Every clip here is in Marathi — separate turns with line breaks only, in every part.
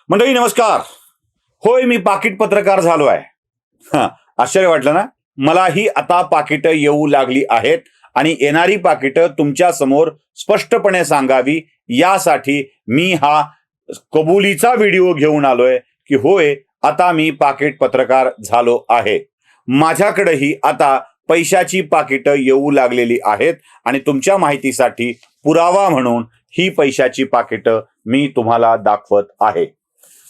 मंडळी नमस्कार. होय, मी पाकिट पत्रकार झालो आहे. आश्चर्य वाटलं ना? मलाही आता पाकिटं येऊ लागली आहेत आणि येणारी पाकिटं तुमच्या समोर स्पष्टपणे सांगावी यासाठी मी हा कबुलीचा व्हिडिओ घेऊन आलोय की होय, आता मी पाकिट पत्रकार झालो आहे. माझ्याकडेही आता पैशाची पाकिटं येऊ लागलेली आहेत आणि तुमच्या माहितीसाठी पुरावा म्हणून ही पैशाची पाकिटं मी तुम्हाला दाखवत आहे.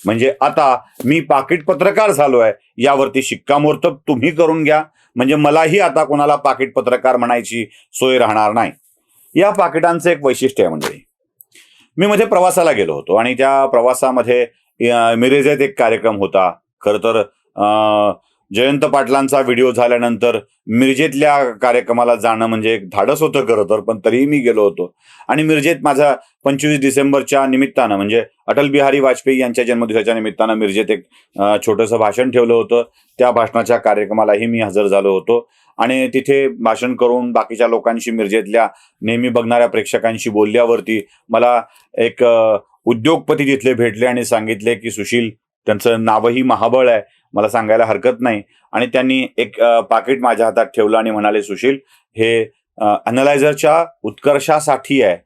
म्हणजे आता मी पाकिट पत्रकार झालोय यावरती शिक्कामोर्तब तुम्ही करून घ्या. म्हणजे मलाही आता कोणाला पाकिट पत्रकार म्हणायची सोय राहणार नाही. या पाकिटांचं एक वैशिष्ट्य आहे मंडळी. मी मध्ये प्रवासाला गेलो होतो आणि त्या प्रवासामध्ये मिरजेत एक कार्यक्रम होता. खर तर जयंत पाटलांचा व्हिडिओ झाल्यानंतर मिरजेतल्या कार्यक्रमाला जाणं म्हणजे एक धाडस होतं खरं तर, पण तरीही मी गेलो होतो. आणि मिरजेत माझा 25 डिसेंबरच्या निमित्तानं म्हणजे अटल बिहारी वाजपेयी यांच्या जन्मदिवसाच्या निमित्तानं मिरजेत एक छोटंसं भाषण ठेवलं होतं. त्या भाषणाच्या कार्यक्रमालाही मी हजर झालो होतो आणि तिथे भाषण करून बाकीच्या लोकांशी, मिरजेतल्या नेहमी बघणाऱ्या प्रेक्षकांशी बोलल्यावरती मला एक उद्योगपती तिथले भेटले आणि सांगितले की सुशील, त्यांचं नावही महाबळ आहे, मला सांगायला हरकत नाही, आणि त्यांनी एक पाकिट माझ्या हातात ठेवलं आणि म्हणाले, सुशील, हे अनलायझरच्या उत्कर्षासाठी आहे,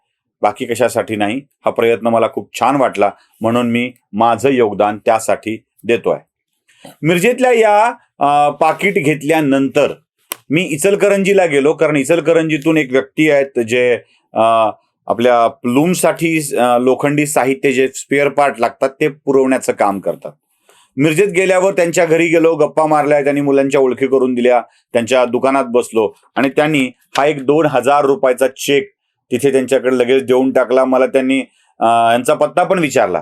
बाकी कशासाठी नाही. हा प्रयत्न मला खूप छान वाटला म्हणून मी माझं योगदान त्यासाठी देतोय. मिरजेतल्या या पाकिट घेतल्यानंतर मी इचलकरंजीला गेलो, कारण इचलकरंजीतून एक व्यक्ती आहेत जे आपल्या प्लूमसाठी लोखंडी साहित्य जे स्पेअर पार्ट लागतात ते पुरवण्याचं काम करतात. मिरजेत गेल्यावर त्यांच्या घरी गेलो, गप्पा मारल्या, त्यांनी मुलांच्या ओळखी करून दिल्या, त्यांच्या दुकानात बसलो आणि त्यांनी हा एक 2,000 रुपयाचा चेक तिथे त्यांच्याकडे लगेच देऊन टाकला. मला त्यांनी यांचा पत्ता पण विचारला,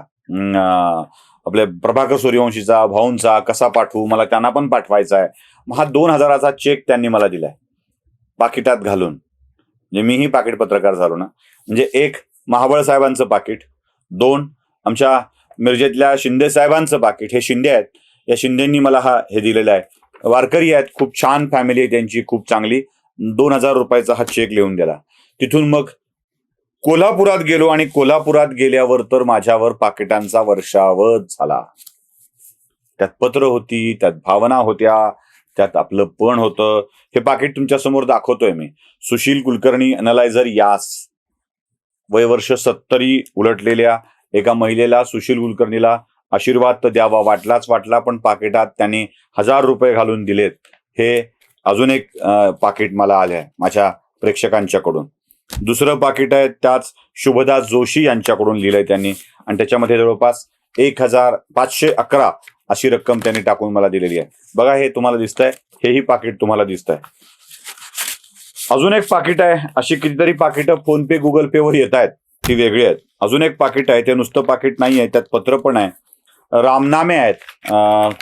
आपल्या प्रभाकर सूर्यवंशीचा, भाऊंचा, कसा पाठवू, मला त्यांना पण पाठवायचा आहे. मग हा 2,000चा चेक त्यांनी मला दिलाय पाकिटात घालून. म्हणजे मीही पाकिट पत्रकार झालो ना. म्हणजे एक महाबळ साहेबांचं पाकिट, 2 आमच्या मिरजेतल्या शिंदे साहेबांचं पाकिट. हे शिंदे आहेत, या शिंदेंनी मला हे दिलेलं आहे. वारकरी आहेत, खूप छान फॅमिली आहे त्यांची, खूप चांगली. 2,000 रुपयाचा हा चेक लिहून दिला. तिथून मग कोल्हापुरात गेलो आणि कोल्हापुरात गेल्यावर तर माझ्यावर पाकिटांचा वर्षावच झाला. त्यात पत्र होती, त्यात भावना होत्या, त्यात आपलं पण होतं. हे पाकिट तुमच्या समोर दाखवतोय मी. सुशील कुलकर्णी, अनलायझर, यास. वयवर्ष 70 उलटलेल्या एका महिलेला, सुशील कुलकर्णीला आशीर्वाद तर द्यावा वाटलाच वाटला, पण पाकिटात त्यांनी 1,000 रुपये घालून दिलेत. हे अजून एक पाकिट मला आले आहे माझ्या प्रेक्षकांच्याकडून. दुसरं पाकिट आहे, त्याच शुभदास जोशी यांच्याकडून लिहिलंय त्यांनी आणि त्याच्यामध्ये जवळपास 1,511 अशी रक्कम त्यांनी टाकून मला दिलेली आहे. बघा, हे तुम्हाला दिसतंय, हेही पाकिट तुम्हाला दिसतंय. अजून एक पाकिट आहे. अशी कितीतरी पाकिटं फोन पे, गुगल पे वर येत आहेत, ती वेगळी आहेत. अजून एक पाकिट आहे, ते नुसतं पाकिट नाही आहे, त्यात पत्र पण आहे. रामनामे आहेत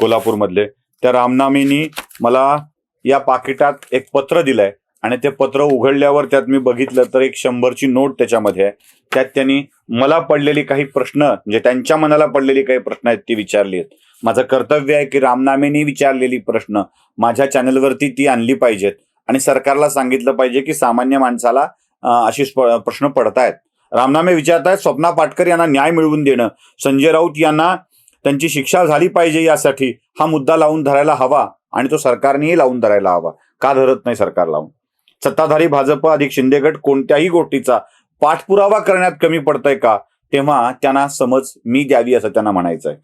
कोल्हापूरमधले. त्या रामनामेनी मला या पाकिटात एक पत्र दिलंय आणि ते पत्र उघडल्यावर त्यात मी बघितलं तर एक 100ची नोट त्याच्यामध्ये आहे. त्यात त्यांनी मला पडलेली काही प्रश्न, म्हणजे त्यांच्या मनाला पडलेली काही प्रश्न आहेत ती विचारली आहेत. माझं कर्तव्य आहे की रामनामेनी विचारलेली प्रश्न माझ्या चॅनलवरती ती आणली पाहिजेत आणि सरकारला सांगितलं पाहिजे की सामान्य माणसाला अशी प्रश्न पडतायत. रामनामे विचारतायत, स्वप्ना पाटकर यांना न्याय मिळवून देणं, संजय राऊत यांना त्यांची शिक्षा झाली पाहिजे यासाठी हा मुद्दा लावून धरायला हवा आणि तो सरकारनेही लावून धरायला हवा. का धरत नाही सरकार लावून? सत्ताधारी भाजप अधिक शिंदेगड कोणत्याही गोष्टीचा पाठपुरावा करण्यात कमी पडतंय का? तेव्हा त्यांना समज मी द्यावी असं त्यांना म्हणायचंय.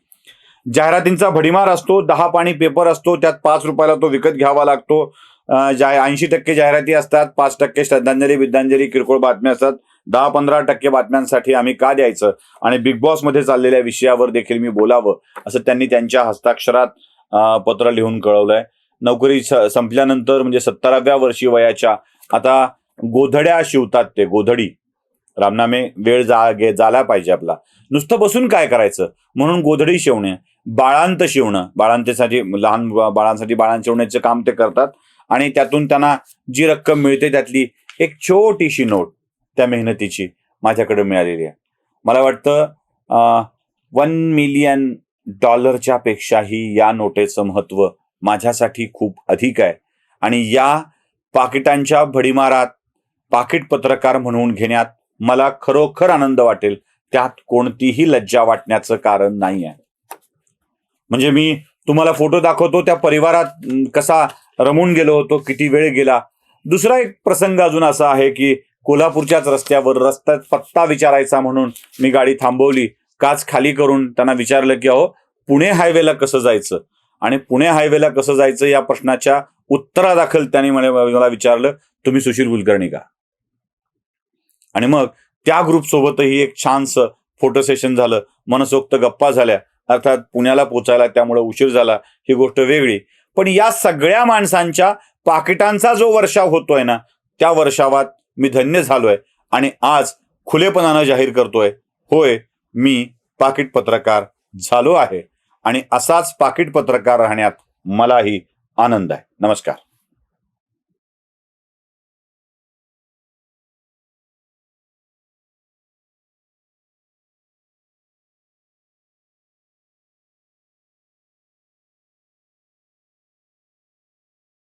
जाहिरातींचा भडीमार असतो, 10 पानी पेपर असतो, त्यात 5 रुपयाला तो विकत घ्यावा लागतो. 80% जाहिराती असतात, 5% श्रद्धांजली, विद्यांजली, किरकोळ बातम्या असतात. 10-15% बातम्यांसाठी आम्ही का द्यायचं? आणि बिग बॉस मध्ये चाललेल्या विषयावर देखील मी बोलावं असं त्यांनी त्यांच्या हस्ताक्षरात पत्र लिहून कळवलंय. नोकरी संपल्यानंतर म्हणजे 70व्या वर्षी वयाच्या आता गोधड्या शिवतात ते, गोधडी. रामनामे वेळ झाला पाहिजे आपला, नुसतं बसून काय करायचं म्हणून गोधडी शिवणे, बाळांत शिवणं, बाळांतेसाठी, लहान बाळांसाठी बाळांत शिवण्याचं काम ते करतात आणि त्यातून त्यांना जी रक्कम मिळते त्यातली एक छोटीशी नोट त्या मेहनतीची माझ्याकडे मिळालेली आहे. मला वाटतं $1 मिलियन पेक्षाही या नोटेचं महत्व माझ्यासाठी खूप अधिक आहे आणि या पाकिटांच्या भडीमारात पाकिट पत्रकार म्हणून घेण्यात मला खरोखर आनंद वाटेल. त्यात कोणतीही लज्जा वाटण्याचं कारण नाही आहे. म्हणजे मी तुम्हाला फोटो दाखवतो त्या परिवारात कसा रमून गेलो होतो, किती वेळ गेला. दुसरा एक प्रसंग अजून असा आहे की कोल्हापूरच्याच रस्त्यात पत्ता विचारायचा म्हणून मी गाडी थांबवली, काच खाली करून त्यांना विचारलं की अहो पुणे हायवेला कसं जायचं, आणि पुणे हायवेला कसं जायचं या प्रश्नाच्या उत्तरादाखल त्यांनी मला विचारलं तुम्ही सुशील कुलकर्णी का. आणि मग त्या ग्रुप सोबतही एक छानसं फोटो सेशन झालं, मनसोक्त गप्पा झाल्या. अर्थात पुण्याला पोचायला त्यामुळे उशीर झाला, ही गोष्ट वेगळी. पण या सगळ्या माणसांच्या पाकिटांचा जो वर्षाव होतोय ना, त्या वर्षावात मी धन्य झालोय आणि आज खुलेपणानं जाहीर करतोय, होय मी पाकिट पत्रकार झालो आहे आणि असाच पाकिट पत्रकार राहण्यात मलाही आनंद आहे. नमस्कार.